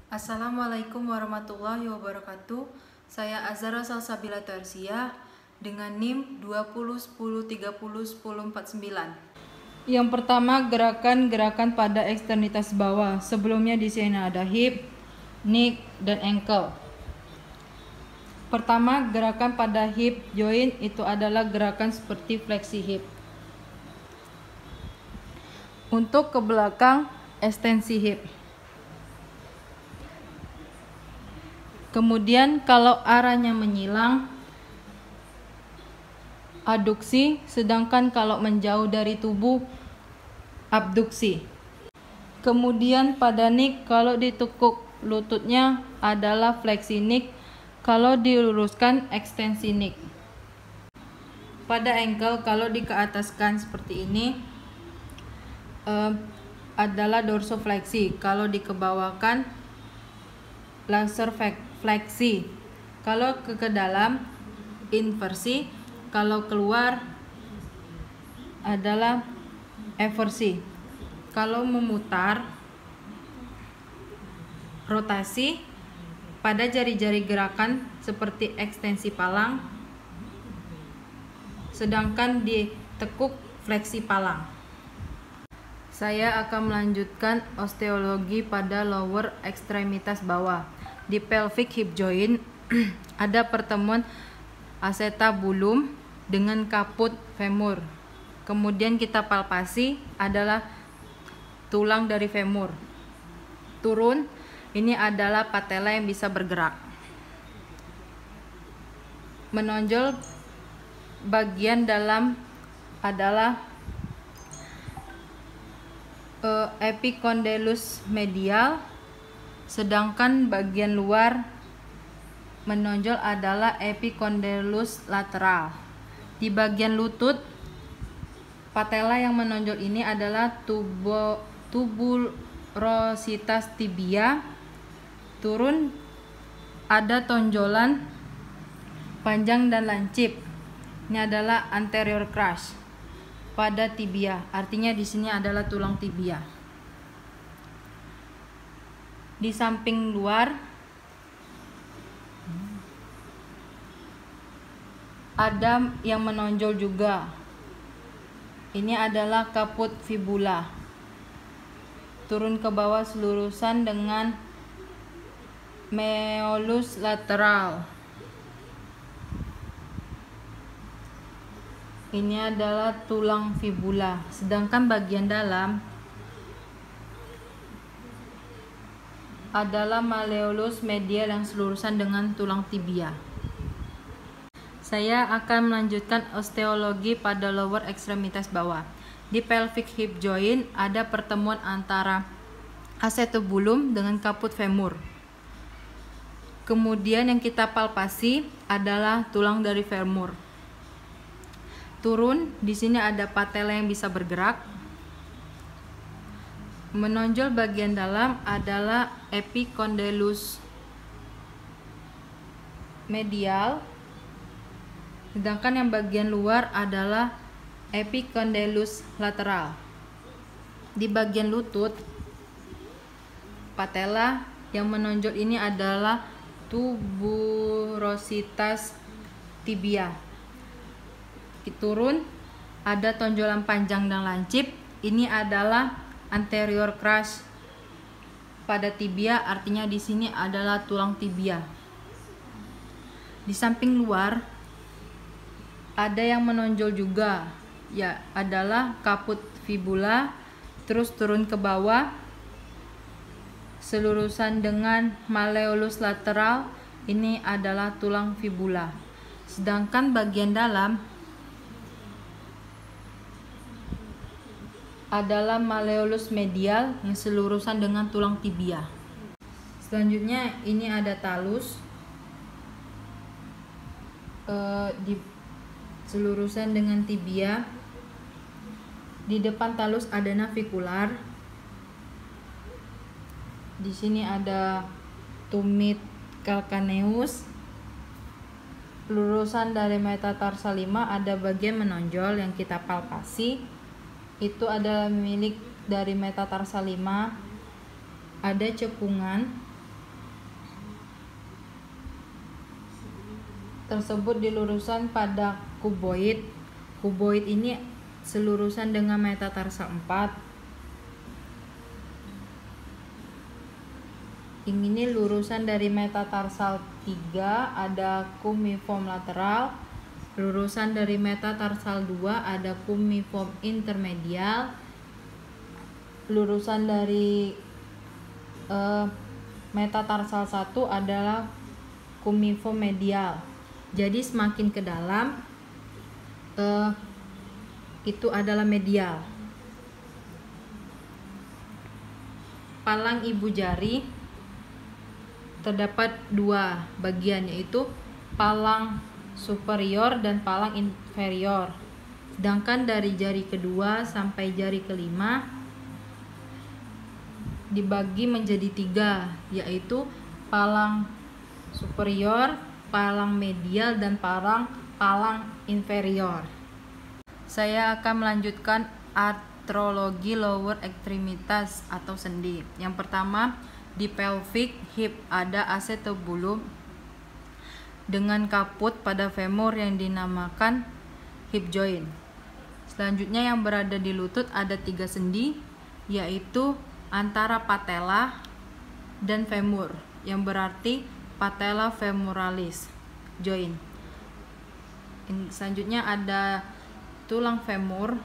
Assalamualaikum warahmatullahi wabarakatuh. Saya Azhara Salsabila Tarsiah dengan NIM 2010301049. Yang pertama, gerakan-gerakan pada eksternitas bawah. Sebelumnya di sini ada hip, knee, dan ankle. Pertama, gerakan pada hip joint itu adalah gerakan seperti fleksi hip. Untuk ke belakang, ekstensi hip. Kemudian kalau arahnya menyilang, aduksi, sedangkan kalau menjauh dari tubuh, abduksi. Kemudian pada neck, kalau ditekuk lututnya adalah fleksi neck, kalau diluruskan ekstensi neck. Pada ankle, kalau dikeataskan seperti ini adalah dorsofleksi, kalau dikebawakan laser fleksi, kalau ke dalam inversi, kalau keluar adalah eversi. Kalau memutar rotasi pada jari-jari gerakan seperti ekstensi palang, sedangkan ditekuk fleksi palang. Saya akan melanjutkan osteologi pada lower ekstremitas bawah. Di pelvic hip joint ada pertemuan acetabulum dengan kaput femur. Kemudian kita palpasi adalah tulang dari femur. Turun, ini adalah patella yang bisa bergerak. Menonjol bagian dalam adalah epicondylus medial, sedangkan bagian luar menonjol adalah epicondylus lateral. Di bagian lutut, patella yang menonjol ini adalah tuberositas tibia. Turun ada tonjolan panjang dan lancip. Ini adalah anterior crush pada tibia, artinya di sini adalah tulang tibia. Di samping luar ada yang menonjol juga. Ini adalah kaput fibula. Turun ke bawah selurusan dengan meolus lateral. Ini adalah tulang fibula, sedangkan bagian dalam adalah malleolus medial yang selurusan dengan tulang tibia. Saya akan melanjutkan osteologi pada lower ekstremitas bawah. Di pelvic hip joint ada pertemuan antara acetabulum dengan kaput femur. Kemudian yang kita palpasi adalah tulang dari femur. Turun, di sini ada patella yang bisa bergerak. Menonjol bagian dalam adalah epicondylus medial, sedangkan yang bagian luar adalah epicondylus lateral. Di bagian lutut, patella yang menonjol ini adalah tuberositas tibia. Turun, ada tonjolan panjang dan lancip. Ini adalah anterior crush pada tibia, artinya di sini adalah tulang tibia. Di samping luar ada yang menonjol juga, ya adalah kaput fibula. Terus turun ke bawah selurusan dengan malleolus lateral, ini adalah tulang fibula. Sedangkan bagian dalam adalah malleolus medial yang selurusan dengan tulang tibia. Selanjutnya ini ada talus di selurusan dengan tibia. Di depan talus ada navicular. Di sini ada tumit calcaneus. Lurusan dari metatarsal 5 ada bagian menonjol yang kita palpasi. Itu adalah milik dari metatarsal 5. Ada cekungan tersebut dilurusan pada kuboid. Kuboid ini selurusan dengan metatarsal 4. Ini lurusan dari metatarsal 3 ada cumiform lateral. Lurusan dari metatarsal 2 ada cumiform intermedial. Lurusan dari metatarsal 1 adalah cumiform medial. Jadi semakin ke dalam itu adalah medial. Palang ibu jari terdapat 2 bagian, yaitu palang superior dan palang inferior. Sedangkan dari jari kedua sampai jari kelima dibagi menjadi 3, yaitu palang superior, palang medial, dan palang inferior. Saya akan melanjutkan artrologi lower extremities atau sendi. Yang pertama, di pelvic hip ada acetabulum dengan kaput pada femur yang dinamakan hip joint. Selanjutnya yang berada di lutut ada 3 sendi, yaitu antara patella dan femur, yang berarti patella femoralis joint. Selanjutnya ada tulang femur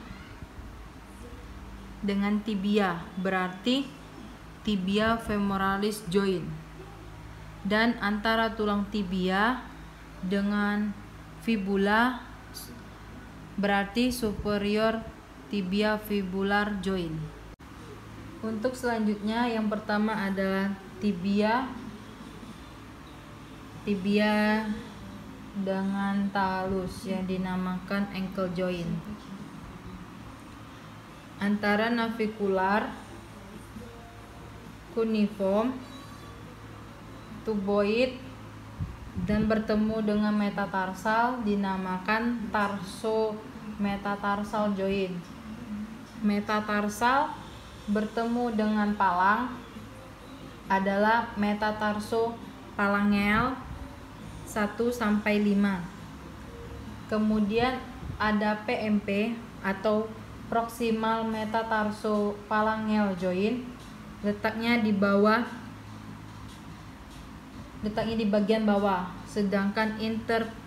dengan tibia, berarti tibia femoralis joint, dan antara tulang tibia dengan fibula berarti superior tibia fibular joint. Untuk selanjutnya yang pertama adalah tibia dengan talus yang dinamakan ankle joint. Antara navicular, cuneiform, tuboid, dan bertemu dengan metatarsal dinamakan tarsometarsal joint. Metatarsal bertemu dengan palang adalah metatarsopalangeal 1-5. Kemudian ada PMP atau proximal metatarsopalangeal joint. Letaknya di bagian bawah, sedangkan interpalang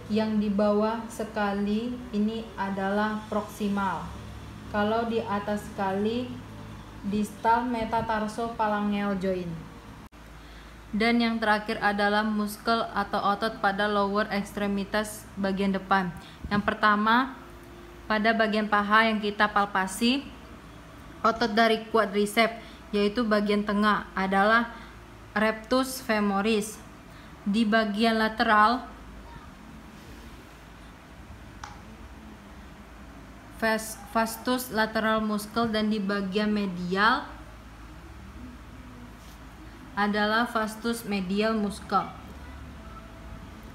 yang di bawah sekali ini adalah proksimal. Kalau di atas sekali distal metatarsopalangeal joint. Dan yang terakhir adalah muskel atau otot pada lower extremities bagian depan. Yang pertama, pada bagian paha yang kita palpasi, otot dari quadriceps, yaitu bagian tengah, adalah rectus femoris. Di bagian lateral, vastus lateral muscle, dan di bagian medial adalah vastus medial muscle.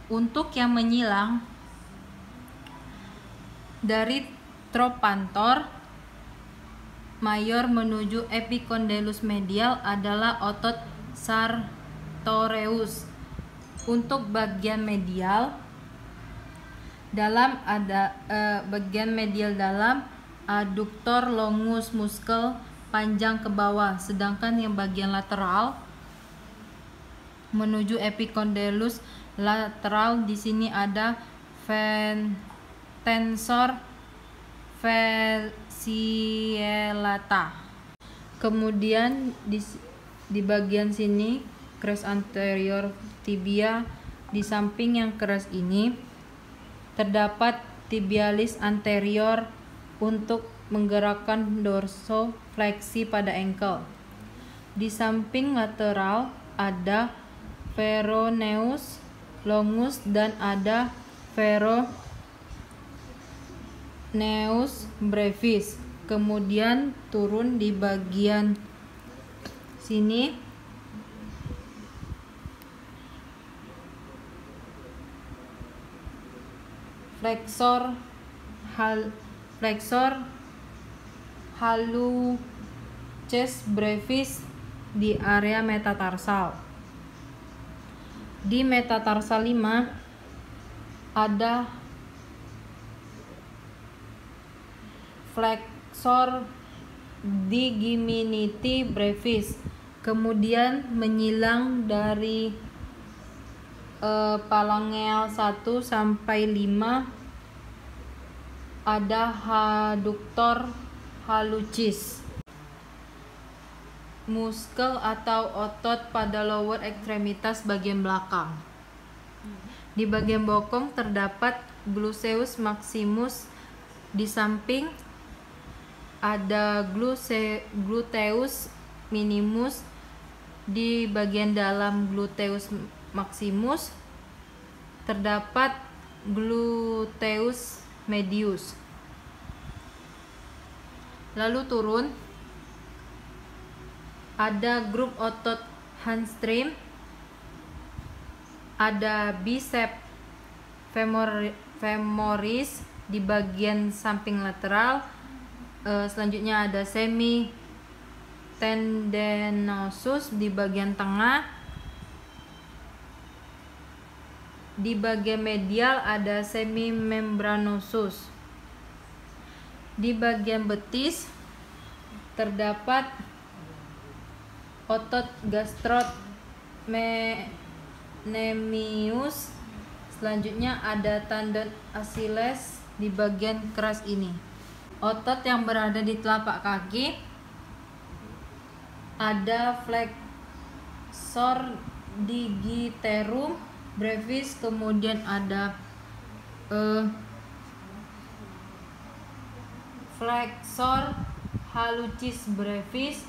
Untuk yang menyilang dari trochanter mayor menuju epicondylus medial adalah otot sartoreus. Untuk bagian medial dalam bagian medial dalam adductor longus muscle panjang ke bawah, sedangkan yang bagian lateral menuju epicondylus lateral. Di sini ada tensor fasciolata. Kemudian di bagian sini crest anterior tibia, di samping yang keras ini terdapat tibialis anterior untuk menggerakkan dorsofleksi pada ankle. Di samping lateral ada peroneus longus dan ada peroneus brevis. Kemudian turun di bagian sini flexor hallucis brevis di area metatarsal. Di metatarsal 5 ada flexor digiminiti brevis, kemudian menyilang dari phalangeal 1 sampai 5 ada adductor hallucis, muskel atau otot pada lower ekstremitas bagian belakang. Di bagian bokong terdapat gluteus maximus, di samping ada gluteus minimus, di bagian dalam gluteus maximus terdapat gluteus medius. Lalu turun ada grup otot hamstring, ada bicep femoris di bagian samping lateral, selanjutnya ada semi tendinosus di bagian tengah. Di bagian medial ada semimembranosus. Di bagian betis terdapat otot gastrocnemius. Selanjutnya ada tendon Achilles di bagian keras ini. Otot yang berada di telapak kaki ada flexor digitorum brevis, kemudian ada flexor hallucis brevis.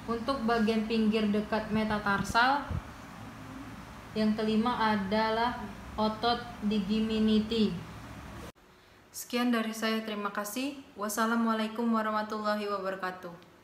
Untuk bagian pinggir dekat metatarsal yang kelima adalah otot digiminiti. Sekian dari saya, terima kasih. Wassalamualaikum warahmatullahi wabarakatuh.